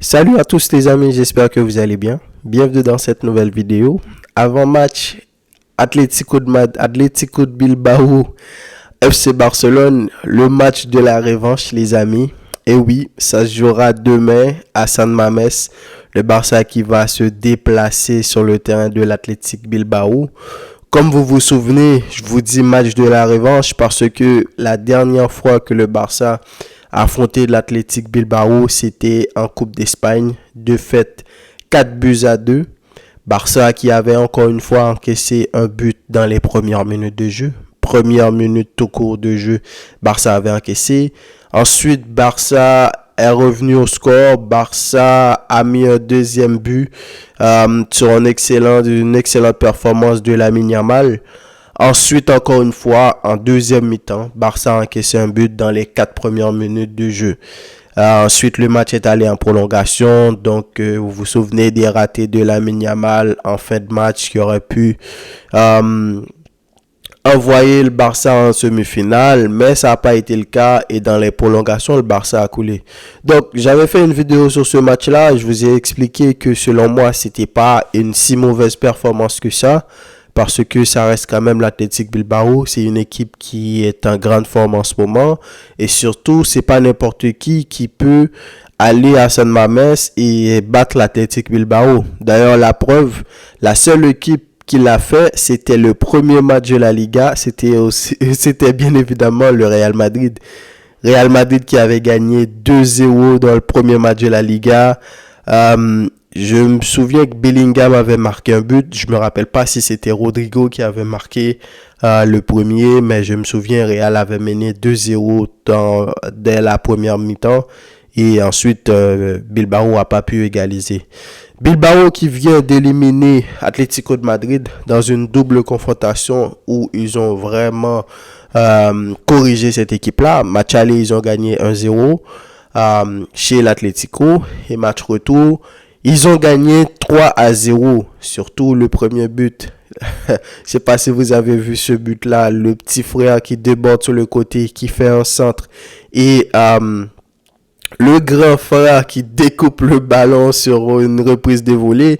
Salut à tous les amis, j'espère que vous allez bien. Bienvenue dans cette nouvelle vidéo. Avant match, Atlético de Bilbao, FC Barcelone, le match de la revanche les amis. Et oui, ça se jouera demain à San Mamés. Le Barça qui va se déplacer sur le terrain de l'Athletic Bilbao. Comme vous vous souvenez, je vous dis match de la revanche parce que la dernière fois que le Barça a affronté l'Athletic Bilbao, c'était en Coupe d'Espagne, défaite 4-2. Barça qui avait encore une fois encaissé un but dans les premières minutes de jeu. Première minute tout court de jeu, Barça avait encaissé. Ensuite, Barça est revenu au score. Barça a mis un deuxième but sur une excellente performance de Lamine Yamal. Ensuite, encore une fois, en deuxième mi-temps, Barça a encaissé un but dans les 4 premières minutes de jeu. Ensuite, le match est allé en prolongation. Donc, vous vous souvenez des ratés de Lamine Yamal en fin de match qui aurait pu envoyer le Barça en semi-finale, mais ça n'a pas été le cas et dans les prolongations, le Barça a coulé. Donc, j'avais fait une vidéo sur ce match-là. Je vous ai expliqué que selon moi, c'était pas une si mauvaise performance que ça. Parce que ça reste quand même l'Athletic Bilbao. C'est une équipe qui est en grande forme en ce moment. Et surtout, c'est pas n'importe qui peut aller à San Mamés et battre l'Athletic Bilbao. D'ailleurs, la preuve, la seule équipe qui l'a fait, c'était le premier match de la Liga. C'était bien évidemment le Real Madrid. Real Madrid qui avait gagné 2-0 dans le premier match de la Liga. Je me souviens que Bellingham avait marqué un but. Je me rappelle pas si c'était Rodrigo qui avait marqué le premier, mais je me souviens Real avait mené 2-0 dès la première mi-temps et ensuite Bilbao a pas pu égaliser. Bilbao qui vient d'éliminer Atlético de Madrid dans une double confrontation où ils ont vraiment corrigé cette équipe-là. Match aller, ils ont gagné 1-0 chez l'Atlético et match retour. Ils ont gagné 3-0, surtout le premier but. Je sais pas si vous avez vu ce but-là, le petit frère qui déborde sur le côté, qui fait un centre. Et le grand frère qui découpe le ballon sur une reprise de volée.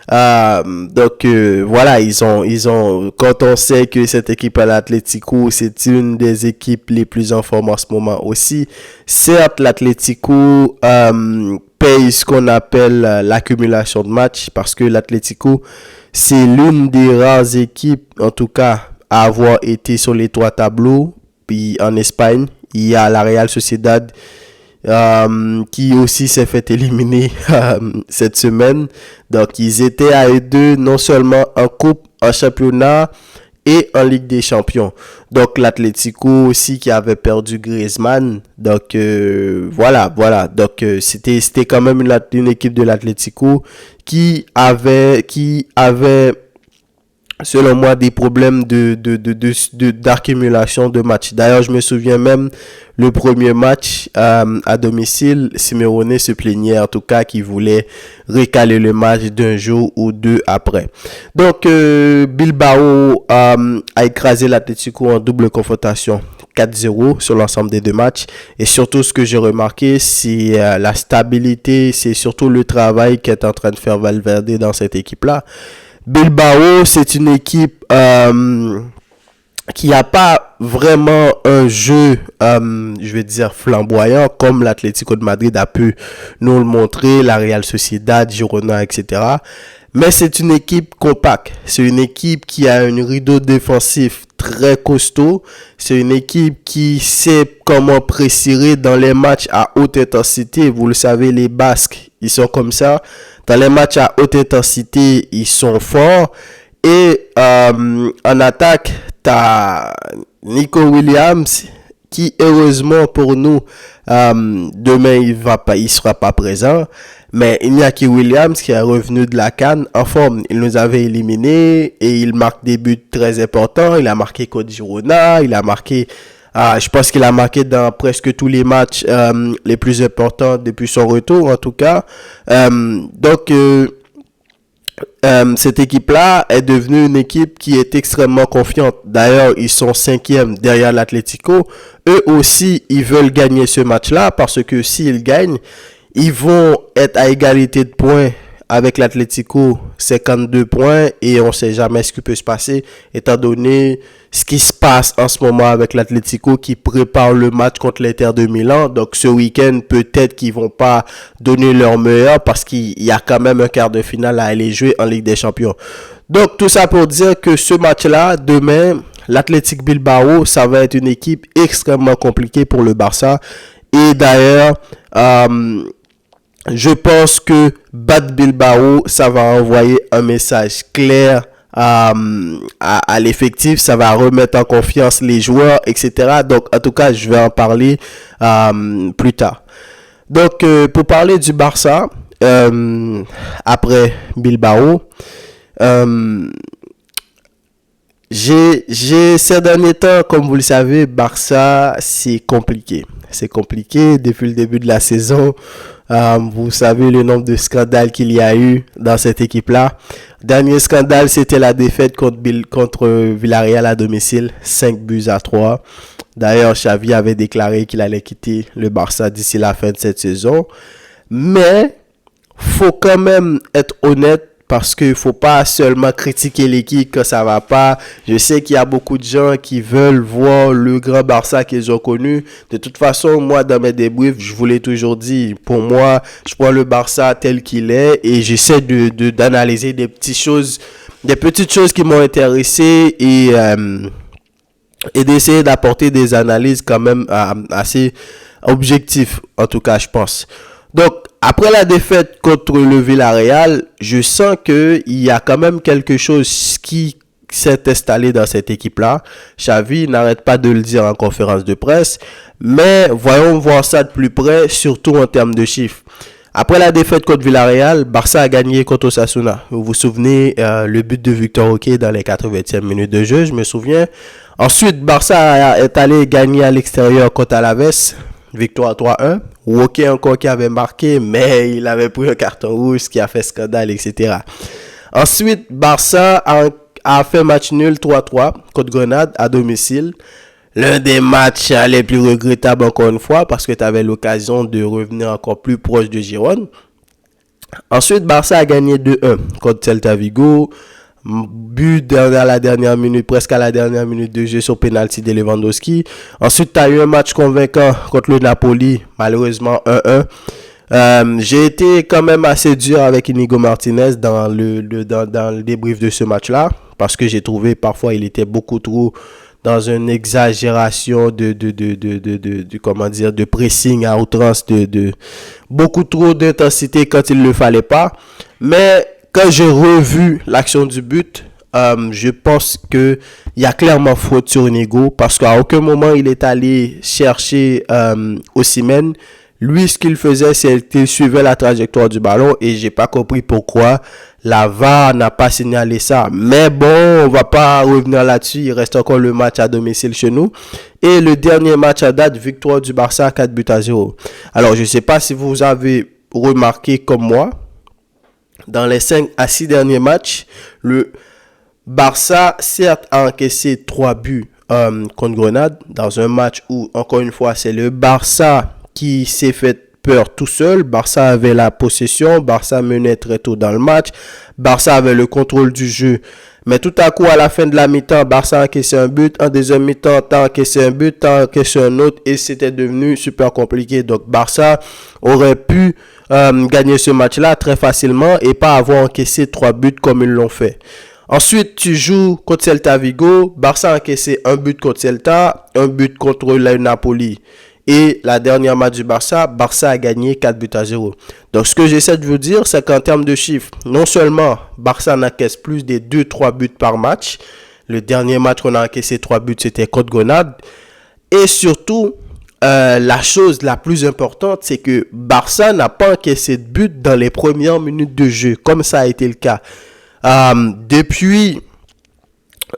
Donc voilà, ils ont quand on sait que cette équipe à l'Atlético, c'est une des équipes les plus en forme en ce moment aussi. Certes, l'Atlético paye ce qu'on appelle l'accumulation de matchs parce que l'Atlético, c'est l'une des rares équipes, en tout cas, à avoir été sur les 3 tableaux. Puis en Espagne, il y a la Real Sociedad qui aussi s'est fait éliminer cette semaine. Donc, ils étaient à eux deux, non seulement en coupe, en championnat et en Ligue des Champions. Donc, l'Atlético aussi qui avait perdu Griezmann. Donc, voilà. Donc, c'était quand même une équipe de l'Atlético qui avait selon moi, des problèmes d'accumulation de matchs. D'ailleurs, je me souviens même, le premier match à domicile, Simeone se plaignait en tout cas qu'il voulait recaler le match d'un jour ou deux après. Donc, Bilbao a écrasé l'Atlético en double confrontation. 4-0 sur l'ensemble des 2 matchs. Et surtout, ce que j'ai remarqué, c'est la stabilité, c'est surtout le travail qu'est en train de faire Valverde dans cette équipe-là. Bilbao, c'est une équipe qui n'a pas vraiment un jeu, je vais dire, flamboyant, comme l'Atlético de Madrid a pu nous le montrer, la Real Sociedad, Girona, etc. Mais c'est une équipe compacte. C'est une équipe qui a un rideau défensif très costaud. C'est une équipe qui sait comment presser dans les matchs à haute intensité. Vous le savez, les Basques, ils sont comme ça. Dans les matchs à haute intensité, ils sont forts. Et en attaque, tu as Nico Williams qui, heureusement pour nous, demain, il sera pas présent. Mais Iñaki Williams qui est revenu de la CAN en forme. Il nous avait éliminés et il marque des buts très importants. Il a marqué contre Girona, il a marqué... je pense qu'il a marqué dans presque tous les matchs les plus importants depuis son retour, en tout cas. Donc, cette équipe-là est devenue une équipe qui est extrêmement confiante. D'ailleurs, ils sont 5e derrière l'Atlético. Eux aussi, ils veulent gagner ce match-là parce que s'ils gagnent, ils vont être à égalité de points avec l'Atlético, 52 points, et on ne sait jamais ce qui peut se passer, étant donné ce qui se passe en ce moment avec l'Atlético qui prépare le match contre l'Inter de Milan. Donc ce week-end, peut-être qu'ils vont pas donner leur meilleur parce qu'il y a quand même un quart de finale à aller jouer en Ligue des Champions. Donc tout ça pour dire que ce match-là, demain, l'Athletic Bilbao, ça va être une équipe extrêmement compliquée pour le Barça. Et d'ailleurs, je pense que battre Bilbao, ça va envoyer un message clair à l'effectif, ça va remettre en confiance les joueurs, etc. Donc, en tout cas, je vais en parler plus tard. Donc, pour parler du Barça, après Bilbao, ces derniers temps, comme vous le savez, Barça, c'est compliqué. C'est compliqué depuis le début de la saison. Vous savez le nombre de scandales qu'il y a eu dans cette équipe-là. Dernier scandale, c'était la défaite contre Villarreal à domicile, 5-3. D'ailleurs, Xavi avait déclaré qu'il allait quitter le Barça d'ici la fin de cette saison. Mais, faut quand même être honnête parce qu'il ne faut pas seulement critiquer l'équipe quand ça ne va pas. Je sais qu'il y a beaucoup de gens qui veulent voir le grand Barça qu'ils ont connu. De toute façon, moi, dans mes débriefs, je vous l'ai toujours dit. Pour moi, je vois le Barça tel qu'il est et j'essaie d'analyser des petites choses qui m'ont intéressé et d'essayer d'apporter des analyses quand même assez objectives, en tout cas, je pense. Donc, après la défaite contre le Villarreal, je sens qu'il y a quand même quelque chose qui s'est installé dans cette équipe-là. Xavi n'arrête pas de le dire en conférence de presse, mais voyons voir ça de plus près, surtout en termes de chiffres. Après la défaite contre Villarreal, Barça a gagné contre Osasuna. Vous vous souvenez, le but de Victor Roque dans les 80e minutes de jeu, je me souviens. Ensuite, Barça est allé gagner à l'extérieur contre Alaves. Victoire 3-1. Roque encore qui avait marqué, mais il avait pris un carton rouge, ce qui a fait scandale, etc. Ensuite, Barça a fait match nul 3-3 contre Grenade à domicile. L'un des matchs les plus regrettables encore une fois, parce que tu avais l'occasion de revenir encore plus proche de Girone. Ensuite, Barça a gagné 2-1 contre Celta Vigo. But à la dernière minute, presque à la dernière minute de jeu sur penalty de Lewandowski. Ensuite, tu as eu un match convaincant contre le Napoli, malheureusement 1-1. J'ai été quand même assez dur avec Inigo Martinez dans le débrief de ce match-là, parce que j'ai trouvé parfois il était beaucoup trop dans une exagération de pressing à outrance, beaucoup trop d'intensité quand il ne le fallait pas. Mais quand j'ai revu l'action du but, je pense qu'il y a clairement faute sur Inigo parce qu'à aucun moment il est allé chercher Osimhen. Lui, ce qu'il faisait, c'est qu'il suivait la trajectoire du ballon et j'ai pas compris pourquoi la VAR n'a pas signalé ça. Mais bon, on va pas revenir là-dessus. Il reste encore le match à domicile chez nous. Et le dernier match à date, victoire du Barça 4-0. Alors, je sais pas si vous avez remarqué comme moi, dans les 5 à 6 derniers matchs, le Barça, certes, a encaissé 3 buts contre Grenade dans un match où, encore une fois, c'est le Barça qui s'est fait peur tout seul. Barça avait la possession, Barça menait très tôt dans le match, Barça avait le contrôle du jeu. Mais tout à coup, à la fin de la mi-temps, Barça a encaissé un but. En deuxième mi-temps, t'as encaissé un but, t'as encaissé un autre et c'était devenu super compliqué. Donc, Barça aurait pu gagner ce match-là très facilement et pas avoir encaissé 3 buts comme ils l'ont fait. Ensuite, tu joues contre Celta Vigo. Barça a encaissé un but contre Celta, un but contre le Napoli. Et la dernière match du Barça, Barça a gagné 4-0. Donc, ce que j'essaie de vous dire, c'est qu'en termes de chiffres, non seulement Barça n'encaisse plus des 2-3 buts par match. Le dernier match qu'on a encaissé 3 buts, c'était contre Grenade. Et surtout, la chose la plus importante, c'est que Barça n'a pas encaissé de but dans les premières minutes de jeu, comme ça a été le cas. Depuis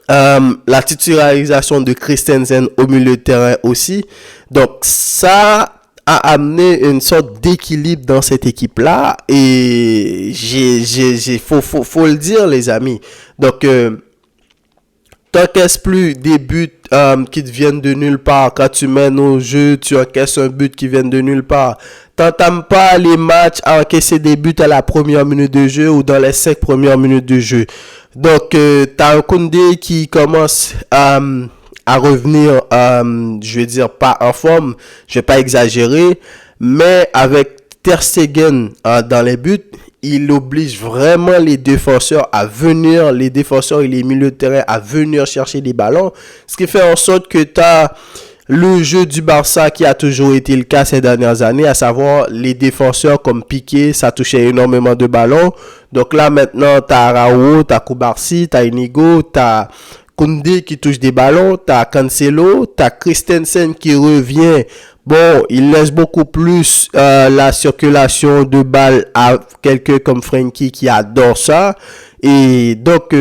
la titularisation de Christensen au milieu de terrain aussi. Donc, ça a amené une sorte d'équilibre dans cette équipe-là. Et faut le dire, les amis. Donc, t'encaisses plus des buts qui te viennent de nulle part. Quand tu mènes au jeu, tu encaisses un but qui vient de nulle part. T'entames pas les matchs à encaisser des buts à la première minute de jeu ou dans les 5 premières minutes de jeu. Donc, t'as un Koundé qui commence à revenir, je vais dire pas en forme, je vais pas exagérer, mais avec Ter Stegen dans les buts, il oblige vraiment les défenseurs et les milieux de terrain à venir chercher des ballons, ce qui fait en sorte que tu as le jeu du Barça qui a toujours été le cas ces dernières années, à savoir les défenseurs comme Piqué, ça touchait énormément de ballons. Donc là maintenant, tu as Araujo, tu as Cubarsí, tu as Inigo, tu as Koundé qui touche des ballons, tu as Cancelo, tu as Christensen qui revient. Bon, il laisse beaucoup plus la circulation de balles à quelqu'un comme Frenkie qui adore ça. Et donc,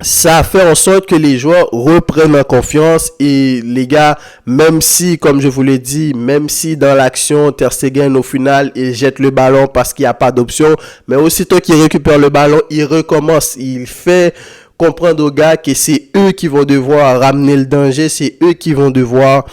ça fait en sorte que les joueurs reprennent en confiance. Et les gars, même si, comme je vous l'ai dit, même si dans l'action, Ter Stegen, au final, il jette le ballon parce qu'il n'y a pas d'option, mais aussitôt qu'il récupère le ballon, il recommence. Il fait comprendre aux gars que c'est eux qui vont devoir ramener le danger, c'est eux qui vont devoir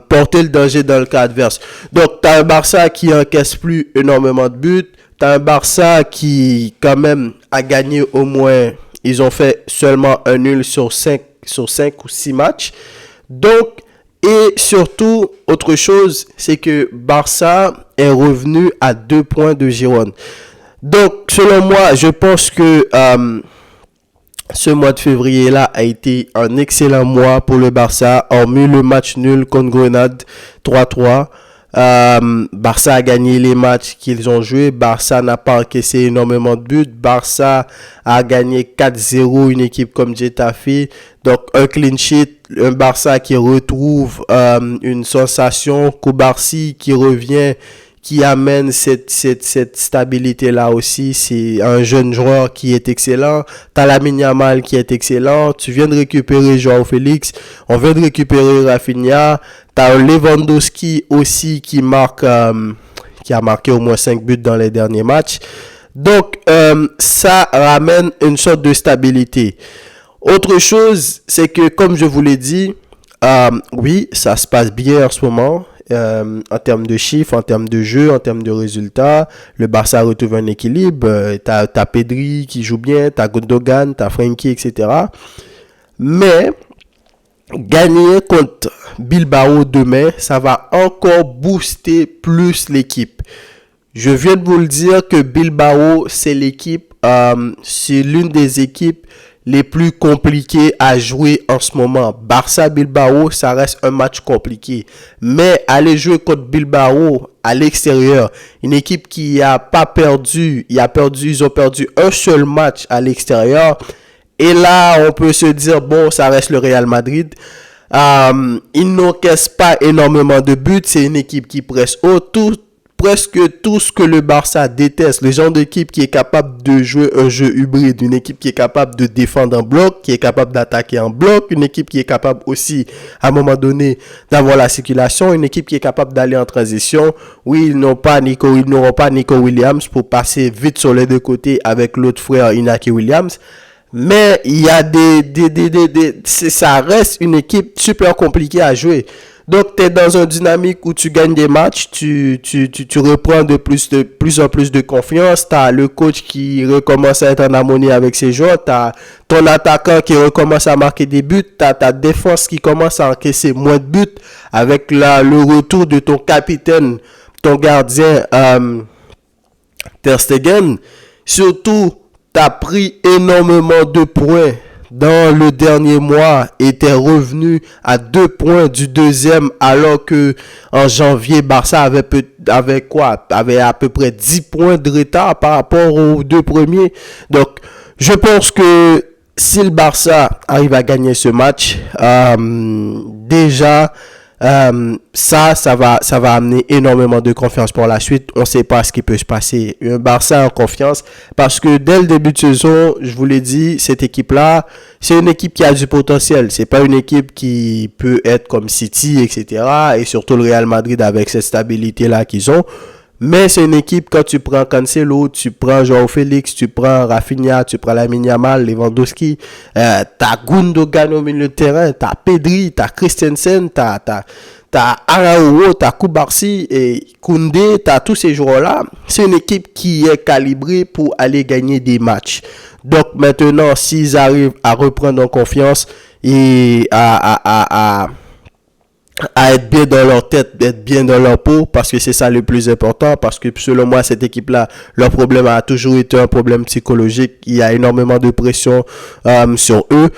porter le danger dans le cas adverse. Donc, tu as un Barça qui encaisse plus énormément de buts, tu as un Barça qui, quand même, a gagné au moins, ils ont fait seulement un nul sur 5 ou 6 matchs. Donc, et surtout, autre chose, c'est que Barça est revenu à 2 points de Girone. Donc, selon moi, je pense que ce mois de février-là a été un excellent mois pour le Barça, hormis le match nul contre Grenade 3-3. Barça a gagné les matchs qu'ils ont joués. Barça n'a pas encaissé énormément de buts. Barça a gagné 4-0 une équipe comme Getafe. Donc un clean sheet, un Barça qui retrouve une sensation. Cubarsí qui revient, qui amène cette stabilité-là aussi. C'est un jeune joueur qui est excellent. T'as Lamine Yamal qui est excellent. Tu viens de récupérer Joao Félix. On vient de récupérer Rafinha. T'as Lewandowski aussi qui a marqué au moins 5 buts dans les derniers matchs. Donc, ça ramène une sorte de stabilité. Autre chose, c'est que, comme je vous l'ai dit, oui, ça se passe bien en ce moment. En termes de chiffres, en termes de jeu, en termes de résultats, le Barça retrouve un équilibre. T'as Pedri qui joue bien, t'as Gundogan, t'as Frenkie, etc. Mais gagner contre Bilbao demain, ça va encore booster plus l'équipe. Je viens de vous le dire que Bilbao, c'est l'équipe, c'est l'une des équipes les plus compliqués à jouer en ce moment. Barça-Bilbao, ça reste un match compliqué. Mais aller jouer contre Bilbao à l'extérieur, une équipe qui a pas perdu, ils ont perdu un seul match à l'extérieur. Et là, on peut se dire, bon, ça reste le Real Madrid. Ils n'encaissent pas énormément de buts. C'est une équipe qui presse haut. Presque tout ce que le Barça déteste, le genre d'équipe qui est capable de jouer un jeu hybride, une équipe qui est capable de défendre en bloc, qui est capable d'attaquer en bloc, une équipe qui est capable aussi, à un moment donné, d'avoir la circulation, une équipe qui est capable d'aller en transition. Oui, ils n'auront pas Nico Williams pour passer vite sur les deux côtés avec l'autre frère Inaki Williams. Mais il y a ça reste une équipe super compliquée à jouer. Donc, tu es dans une dynamique où tu gagnes des matchs, tu reprends de plus en plus de confiance. Tu as le coach qui recommence à être en harmonie avec ses joueurs. Tu as ton attaquant qui recommence à marquer des buts. Tu as ta défense qui commence à encaisser moins de buts avec le retour de ton capitaine, ton gardien Ter Stegen. Surtout, tu as pris énormément de points dans le dernier mois et t'es revenu à 2 points du deuxième, alors que en janvier, Barça avait à peu près 10 points de retard par rapport aux 2 premiers. Donc, je pense que si le Barça arrive à gagner ce match, déjà, ça va amener énormément de confiance pour la suite. On ne sait pas ce qui peut se passer. Un Barça en confiance, parce que dès le début de saison, je vous l'ai dit, cette équipe-là, c'est une équipe qui a du potentiel. C'est pas une équipe qui peut être comme City, etc. Et surtout le Real Madrid avec cette stabilité-là qu'ils ont. Mais c'est une équipe, quand tu prends Cancelo, tu prends Joao Félix, tu prends Rafinha, tu prends Lamine Yamal, Lewandowski, t'as Gundogan au milieu de terrain, t'as Pedri, t'as Christensen, t'as Araujo, t'as Koubarsi et Koundé, t'as tous ces joueurs-là. C'est une équipe qui est calibrée pour aller gagner des matchs. Donc maintenant, s'ils arrivent à reprendre en confiance et à être bien dans leur tête, être bien dans leur peau, parce que c'est ça le plus important, parce que selon moi, cette équipe-là, leur problème a toujours été un problème psychologique. Il y a énormément de pression sur eux.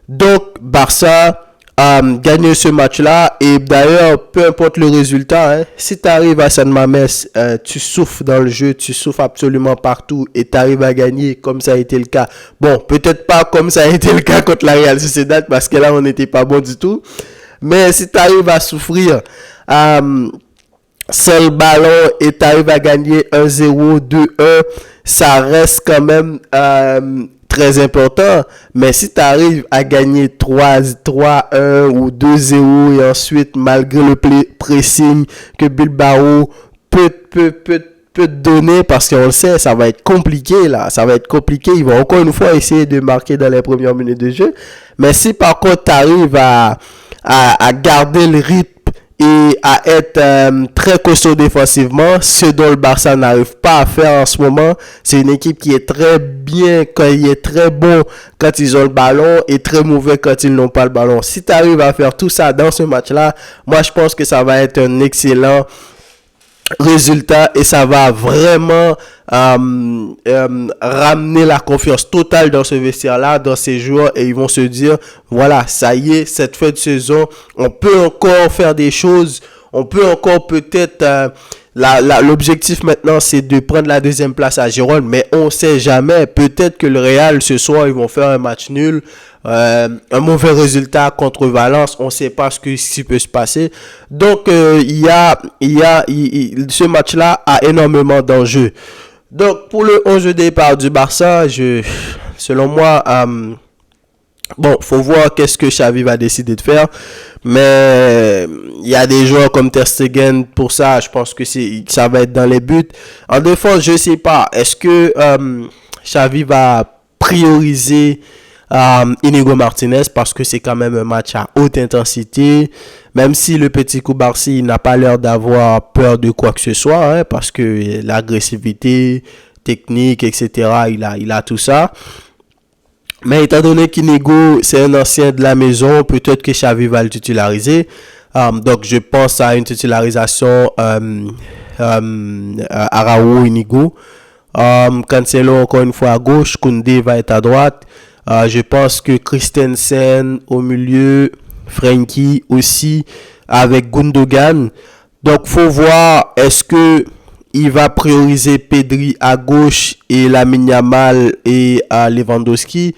Donc, Barça gagner ce match-là, et d'ailleurs, peu importe le résultat, si tu arrives à San Mamés, tu souffres dans le jeu, tu souffres absolument partout, et tu arrives à gagner comme ça a été le cas. Bon, peut-être pas comme ça a été le cas contre la Real Sociedad, parce que là, on n'était pas bon du tout. Mais si tu arrives à souffrir seul ballon et tu arrives à gagner 1-0, 2-1, ça reste quand même très important. Mais si tu arrives à gagner 3-1 ou 2-0 et ensuite, malgré le pressing que Bilbao peut te donner, parce qu'on le sait, ça va être compliqué là, ça va être compliqué. Ils vont encore une fois essayer de marquer dans les premières minutes de jeu. Mais si par contre tu arrives à garder le rythme et à être très costaud défensivement, ce dont le Barça n'arrive pas à faire en ce moment. C'est une équipe qui est très bien quand il est très bon quand ils ont le ballon et très mauvais quand ils n'ont pas le ballon. Si tu arrives à faire tout ça dans ce match-là, moi je pense que ça va être un excellent résultat et ça va vraiment ramener la confiance totale dans ce vestiaire-là, dans ces joueurs, et ils vont se dire, voilà, ça y est, cette fin de saison, on peut encore faire des choses, on peut encore peut-être... l'objectif maintenant, c'est de prendre la deuxième place à Girone, mais on ne sait jamais. Peut-être que le Real, ce soir, ils vont faire un match nul, un mauvais résultat contre Valence. On ne sait pas ce qui peut se passer. Donc, ce match-là a énormément d'enjeux. Donc, pour le 11 de départ du Barça, selon moi... bon, faut voir qu'est-ce que Xavi va décider de faire, mais il y a des joueurs comme Ter Stegen pour ça. Je pense que ça va être dans les buts. En défense, je sais pas. Est-ce que Xavi va prioriser Inigo Martinez parce que c'est quand même un match à haute intensité, même si le petit Koubarsi n'a pas l'air d'avoir peur de quoi que ce soit, parce que l'agressivité technique, etc., il a tout ça. Mais étant donné qu'Inigo, c'est un ancien de la maison, peut-être que Xavi va le titulariser. Donc, je pense à une titularisation Araujo, Inigo. Cancelo, encore une fois, à gauche. Koundé va être à droite. Je pense que Christensen au milieu. Frenkie aussi, avec Gundogan. Donc, faut voir, est-ce que il va prioriser Pedri à gauche et Lamine Yamal et Lewandowski,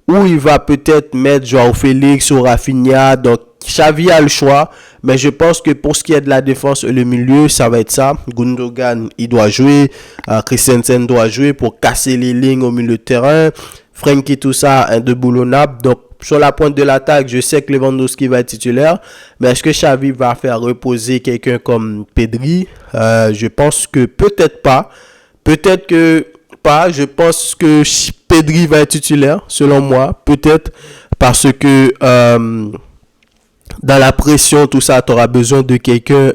ou il va peut-être mettre Joao Félix ou Rafinha. Donc Xavi a le choix, mais je pense que pour ce qui est de la défense et le milieu, ça va être ça. Gundogan, il doit jouer, Christensen doit jouer pour casser les lignes au milieu de terrain, Frenkie, tout ça, indéboulonnable. Donc sur la pointe de l'attaque, je sais que Lewandowski va être titulaire, mais est-ce que Xavi va faire reposer quelqu'un comme Pedri? Je pense que peut-être pas. Peut-être que pas. Je pense que Pedri va être titulaire, selon moi. Peut-être parce que dans la pression, tout ça, tu auras besoin de quelqu'un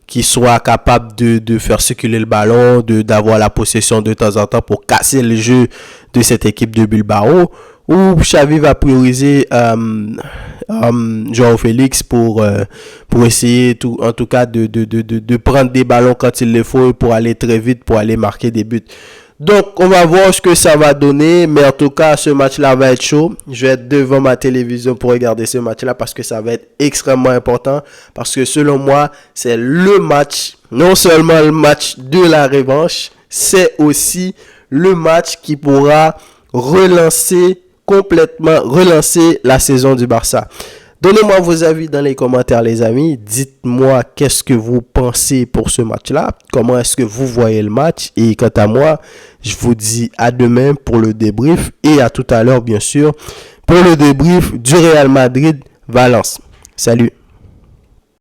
qui soit capable de faire circuler le ballon, d'avoir la possession de temps en temps pour casser le jeu de cette équipe de Bilbao. Ou Xavi va prioriser Joao Félix pour essayer en tout cas de prendre des ballons quand il le faut, pour aller très vite, pour aller marquer des buts. Donc on va voir ce que ça va donner, mais en tout cas ce match-là va être chaud. Je vais être devant ma télévision pour regarder ce match-là parce que ça va être extrêmement important, parce que selon moi c'est le match, non seulement le match de la revanche, c'est aussi le match qui pourra complètement relancer la saison du Barça. Donnez-moi vos avis dans les commentaires, les amis. Dites-moi qu'est-ce que vous pensez pour ce match-là. Comment est-ce que vous voyez le match? Et quant à moi, je vous dis à demain pour le débrief et à tout à l'heure, bien sûr, pour le débrief du Real Madrid-Valence. Salut!